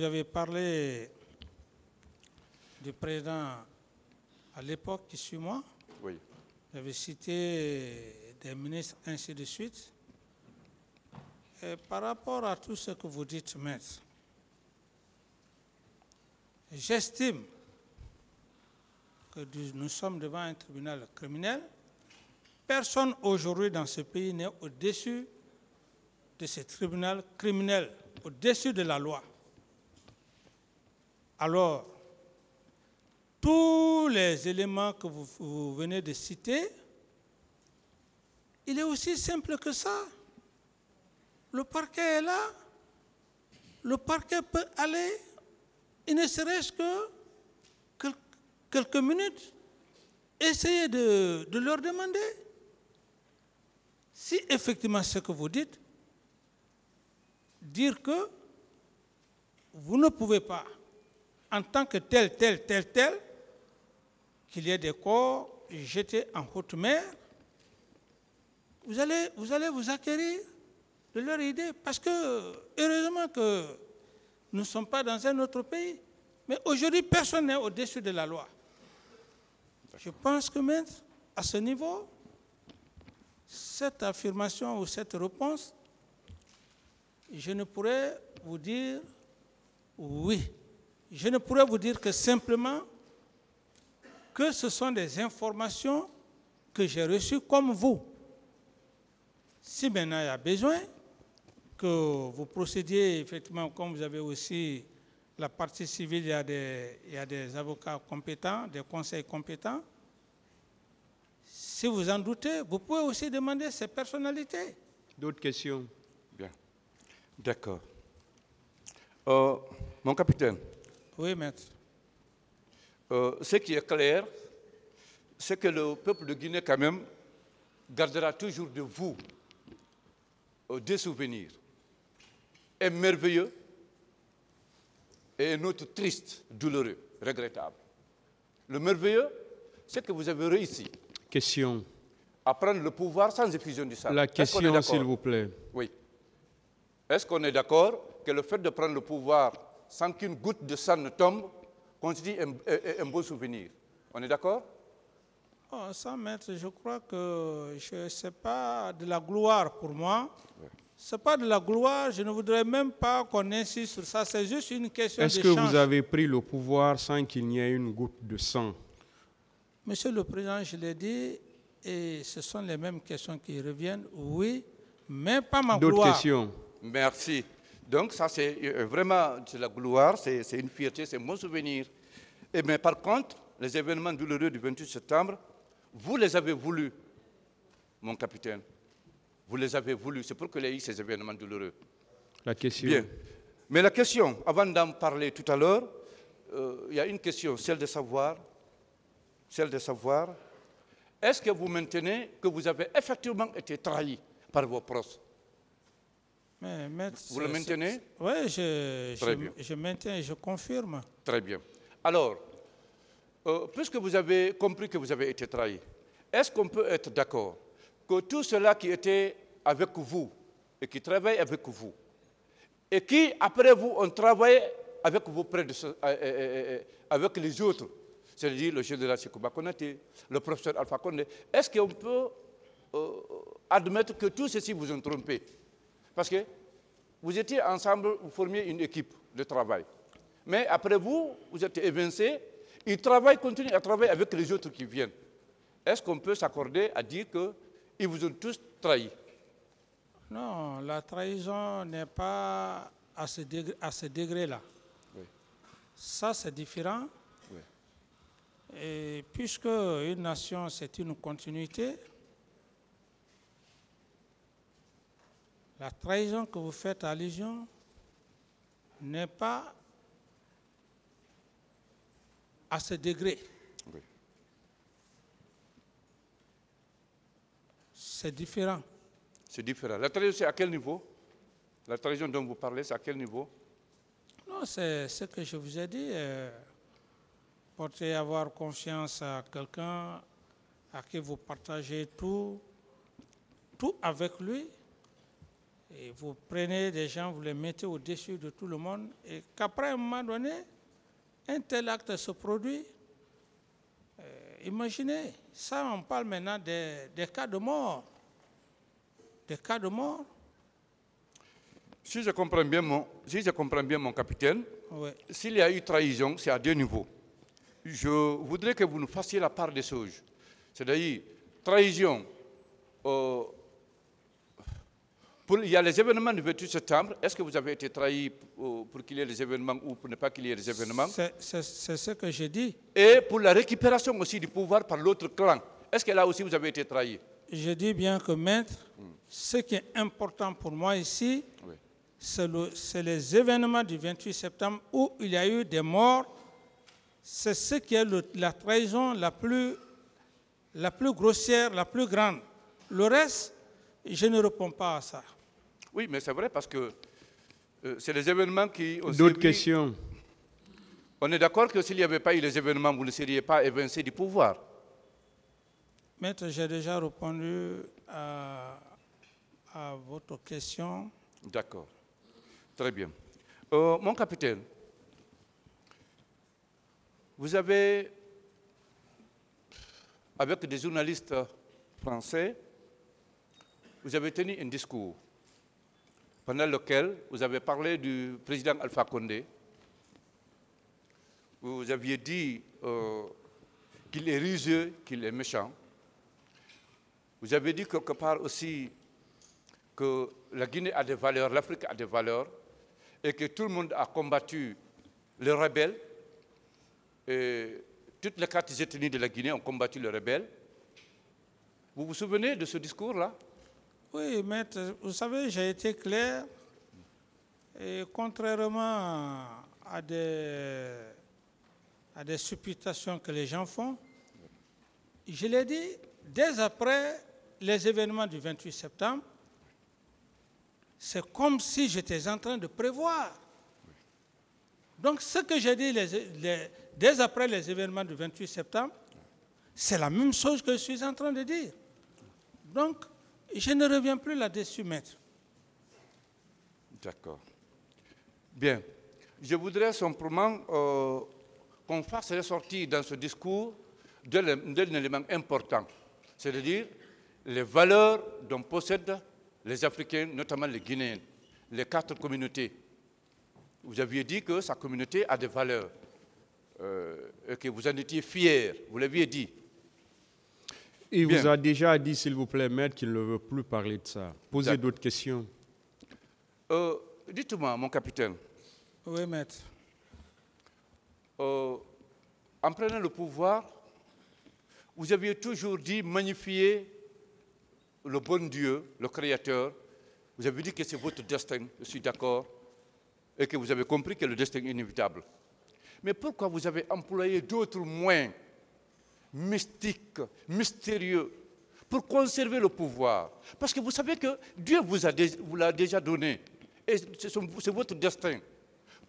vous avez parlé du président à l'époque qui suit moi. Oui. Vous avez cité des ministres, ainsi de suite. Et par rapport à tout ce que vous dites, maître, j'estime que nous sommes devant un tribunal criminel. Personne aujourd'hui dans ce pays n'est au-dessus de ce tribunal criminel, au-dessus de la loi. Alors, tous les éléments que vous venez de citer, il est aussi simple que ça. Le parquet est là. Le parquet peut aller, il ne serait-ce que quelques minutes, essayer de leur demander si effectivement ce que vous dites, dire que vous ne pouvez pas, en tant que tel, qu'il y ait des corps jetés en haute mer, vous allez vous acquérir de leur idée. Parce que, heureusement que nous ne sommes pas dans un autre pays. Mais aujourd'hui, personne n'est au-dessus de la loi. Je pense que même à ce niveau, cette affirmation ou cette réponse, je ne pourrais vous dire oui. Je ne pourrais vous dire que simplement que ce sont des informations que j'ai reçues comme vous. Si maintenant il y a besoin que vous procédiez, effectivement, comme vous avez aussi la partie civile, il y a des avocats compétents, des conseils compétents. Si vous en doutez, vous pouvez aussi demander ces personnalités. D'autres questions? Bien. D'accord. Mon capitaine. Oui, maître. Ce qui est clair, c'est que le peuple de Guinée, quand même, gardera toujours de vous des souvenirs. Un merveilleux et un autre triste, douloureux, regrettable. Le merveilleux, c'est que vous avez réussi. Question. À prendre le pouvoir sans effusion du sang. La question, s'il vous plaît. Oui. Est-ce qu'on est d'accord que le fait de prendre le pouvoir sans qu'une goutte de sang ne tombe constitue un beau souvenir? On est d'accord? Oh, ça, maître, je crois que ce n'est pas de la gloire pour moi. Oui. Ce n'est pas de la gloire, je ne voudrais même pas qu'on insiste sur ça, c'est juste une question d'échange. Est-ce que vous avez pris le pouvoir sans qu'il n'y ait une goutte de sang? Monsieur le Président, je l'ai dit, et ce sont les mêmes questions qui reviennent, oui, mais pas ma gloire. D'autres questions? Merci. Donc ça, c'est vraiment la gloire, c'est une fierté, c'est un bon souvenir. Mais par contre, les événements douloureux du 28 septembre, vous les avez voulus, mon capitaine. Vous les avez voulus, c'est pour qu'il y ait eu ces événements douloureux. La question. Bien. Mais la question, avant d'en parler tout à l'heure, il y a une question, celle de savoir, est-ce que vous maintenez que vous avez effectivement été trahi par vos proches? Mais, maître, vous le maintenez? Oui, je maintiens et je confirme. Très bien. Alors, puisque vous avez compris que vous avez été trahi, est-ce qu'on peut être d'accord que tous ceux-là qui étaient avec vous et qui travaillent avec vous, et qui, après vous, ont travaillé avec vous avec les autres, c'est-à-dire le général Sékouba Konaté, le professeur Alpha Condé, est-ce qu'on peut admettre que tous ceux-ci vous ont trompé? Parce que vous étiez ensemble, vous formiez une équipe de travail. Mais après vous, vous êtes évincés, ils continuent à travailler avec les autres qui viennent. Est-ce qu'on peut s'accorder à dire qu'ils vous ont tous trahis? Non, la trahison n'est pas à ce degré-là. Oui. Ça, c'est différent. Oui. Et puisque une nation, c'est une continuité, la trahison que vous faites allusion n'est pas à ce degré. Oui. C'est différent. C'est différent. La trahison, c'est à quel niveau? La trahison dont vous parlez, c'est à quel niveau? Non, c'est ce que je vous ai dit. Porter, avoir confiance à quelqu'un à qui vous partagez tout avec lui. Et vous prenez des gens, vous les mettez au-dessus de tout le monde, et qu'après un moment donné, un tel acte se produit. Imaginez, ça on parle maintenant des cas de mort. Des cas de mort. Si je comprends bien mon capitaine, Oui. s'il y a eu trahison, c'est à deux niveaux. Je voudrais que vous nous fassiez la part des choses. C'est-à-dire, trahison, il y a les événements du 28 septembre. Est-ce que vous avez été trahi pour qu'il y ait des événements ou pour ne pas qu'il y ait des événements? C'est ce que j'ai dit. Et pour la récupération aussi du pouvoir par l'autre clan. Est-ce que là aussi vous avez été trahi? Je dis bien que, maître, ce qui est important pour moi ici, Oui. c'est les événements du 28 septembre où il y a eu des morts. C'est ce qui est la trahison la plus grossière, la plus grande. Le reste, je ne réponds pas à ça. Oui, mais c'est vrai parce que c'est les événements qui ont D'autres servi. questions? On est d'accord que s'il n'y avait pas eu les événements, vous ne seriez pas évincé du pouvoir. Maître, j'ai déjà répondu à votre question. D'accord. Très bien. Mon capitaine, vous avez, avec des journalistes français, vous avez tenu un discours pendant lequel vous avez parlé du président Alpha Condé. Vous aviez dit qu'il est rusé, qu'il est méchant. Vous avez dit quelque part aussi que la Guinée a des valeurs, l'Afrique a des valeurs, et que tout le monde a combattu les rebelles. Et toutes les quatre ethnies de la Guinée ont combattu les rebelles. Vous vous souvenez de ce discours-là? Oui, maître, vous savez, j'ai été clair. Et contrairement à des supputations que les gens font, je l'ai dit, dès après les événements du 28 septembre, c'est comme si j'étais en train de prévoir. Donc ce que j'ai dit dès après les événements du 28 septembre, c'est la même chose que je suis en train de dire. Donc, je ne reviens plus là-dessus, maître. D'accord. Bien. Je voudrais simplement qu'on fasse ressortir dans ce discours d'un élément important, c'est-à-dire les valeurs dont possèdent les Africains, notamment les Guinéens, les quatre communautés. Vous aviez dit que sa communauté a des valeurs et que vous en étiez fiers, vous l'aviez dit. Il Bien. vous a déjà dit, s'il vous plaît, maître, qu'il ne veut plus parler de ça. Posez d'autres questions. Dites-moi, mon capitaine, Oui, maître. en prenant le pouvoir, vous aviez toujours dit magnifier le bon Dieu, le Créateur. Vous avez dit que c'est votre destin, je suis d'accord, et que vous avez compris que le destin est inévitable. Mais pourquoi vous avez employé d'autres moyens mystiques, mystérieux, pour conserver le pouvoir? Parce que vous savez que Dieu vous l'a déjà donné, et c'est votre destin.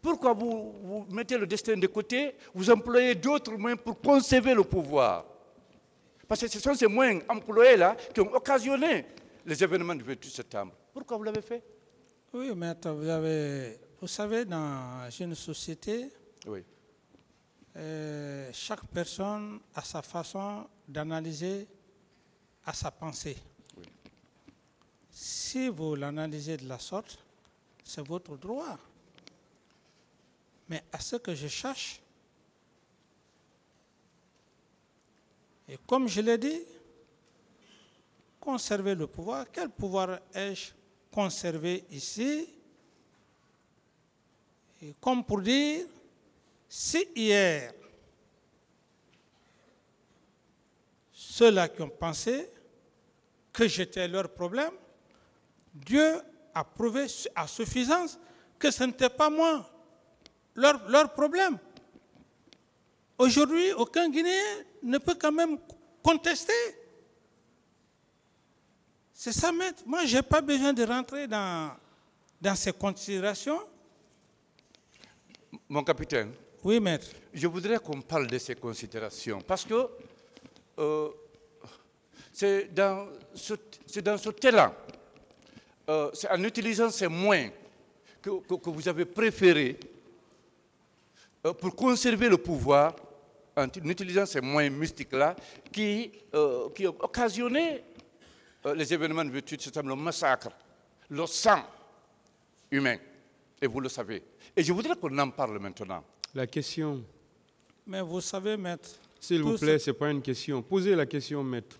Pourquoi vous mettez le destin de côté, vous employez d'autres moyens pour conserver le pouvoir? Parce que ce sont ces moyens employés-là qui ont occasionné les événements du 28 septembre. Pourquoi vous l'avez fait? Oui, maître, vous savez, dans une société, Oui. Chaque personne a sa façon d'analyser à sa pensée. Oui. Si vous l'analysez de la sorte, c'est votre droit. Mais à ce que je cherche, et comme je l'ai dit, conserver le pouvoir. Quel pouvoir ai-je conservé ici? Et comme pour dire, si hier, ceux-là qui ont pensé que j'étais leur problème, Dieu a prouvé à suffisance que ce n'était pas moi leur problème. Aujourd'hui, aucun Guinéen ne peut quand même contester. C'est ça, maître. Moi, je n'ai pas besoin de rentrer dans ces considérations. Mon capitaine, Oui, maître. je voudrais qu'on parle de ces considérations, parce que c'est dans cet élan c'est en utilisant ces moyens que vous avez préférés pour conserver le pouvoir, en utilisant ces moyens mystiques-là qui ont occasionné les événements de 28 septembre, le massacre, le sang humain. Et vous le savez. Et je voudrais qu'on en parle maintenant. La question, Mais vous savez, maître, s'il vous tout plaît, ce n'est pas une question. Posez la question, maître.